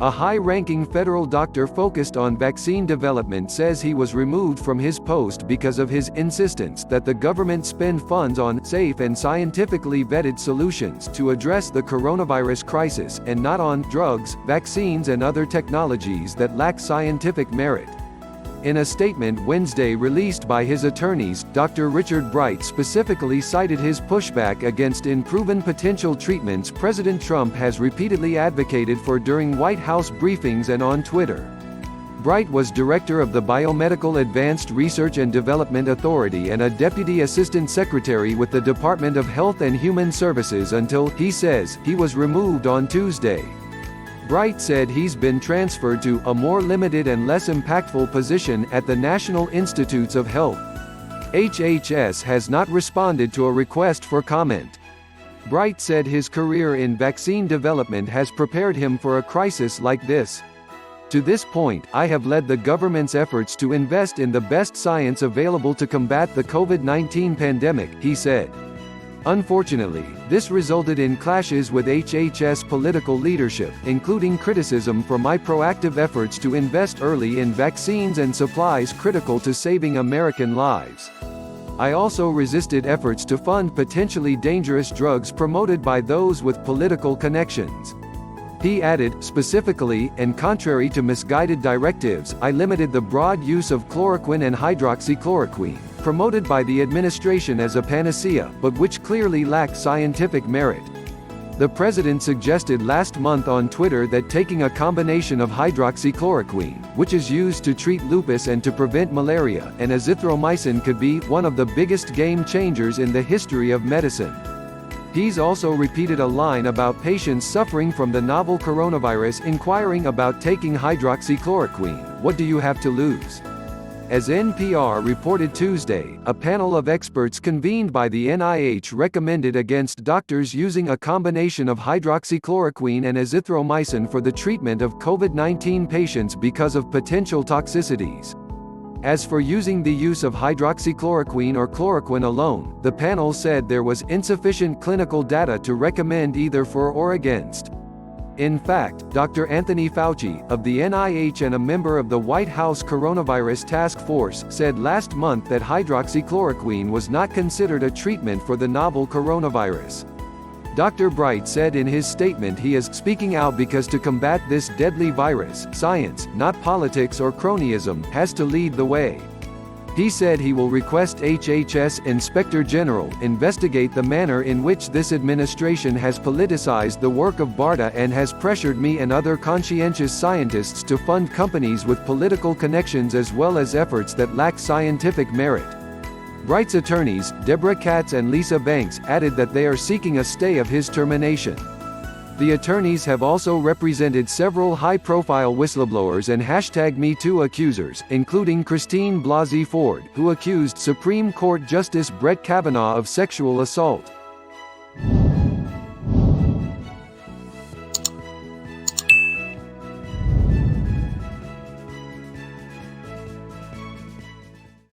A high-ranking federal doctor focused on vaccine development says he was removed from his post because of his insistence that the government spend funds on safe and scientifically vetted solutions to address the coronavirus crisis, and not on drugs, vaccines and other technologies that lack scientific merit. In a statement Wednesday released by his attorneys, Dr. Richard Bright specifically cited his pushback against unproven potential treatments President Trump has repeatedly advocated for during White House briefings and on Twitter. Bright was director of the Biomedical Advanced Research and Development Authority and a deputy assistant secretary with the Department of Health and Human Services until, he says, he was removed on Tuesday. Bright said he's been transferred to a more limited and less impactful position at the National Institutes of Health. HHS has not responded to a request for comment. Bright said his career in vaccine development has prepared him for a crisis like this. To this point, I have led the government's efforts to invest in the best science available to combat the COVID-19 pandemic, he said. Unfortunately, this resulted in clashes with HHS political leadership, including criticism for my proactive efforts to invest early in vaccines and supplies critical to saving American lives. I also resisted efforts to fund potentially dangerous drugs promoted by those with political connections. He added, specifically, and contrary to misguided directives, I limited the broad use of chloroquine and hydroxychloroquine, promoted by the administration as a panacea, but which clearly lacked scientific merit. The president suggested last month on Twitter that taking a combination of hydroxychloroquine, which is used to treat lupus and to prevent malaria, and azithromycin could be one of the biggest game changers in the history of medicine. He's also repeated a line about patients suffering from the novel coronavirus inquiring about taking hydroxychloroquine, what do you have to lose? As NPR reported Tuesday, a panel of experts convened by the NIH recommended against doctors using a combination of hydroxychloroquine and azithromycin for the treatment of COVID-19 patients because of potential toxicities. As for using the use of hydroxychloroquine or chloroquine alone, the panel said there was insufficient clinical data to recommend either for or against. In fact, Dr. Anthony Fauci, of the NIH and a member of the White House Coronavirus Task Force, said last month that hydroxychloroquine was not considered a treatment for the novel coronavirus. Dr. Bright said in his statement he is speaking out because to combat this deadly virus, science, not politics or cronyism, has to lead the way. He said he will request HHS Inspector General investigate the manner in which this administration has politicized the work of BARDA and has pressured me and other conscientious scientists to fund companies with political connections as well as efforts that lack scientific merit. Bright's attorneys, Deborah Katz and Lisa Banks, added that they are seeking a stay of his termination. The attorneys have also represented several high-profile whistleblowers and #MeToo accusers, including Christine Blasey Ford, who accused Supreme Court Justice Brett Kavanaugh of sexual assault.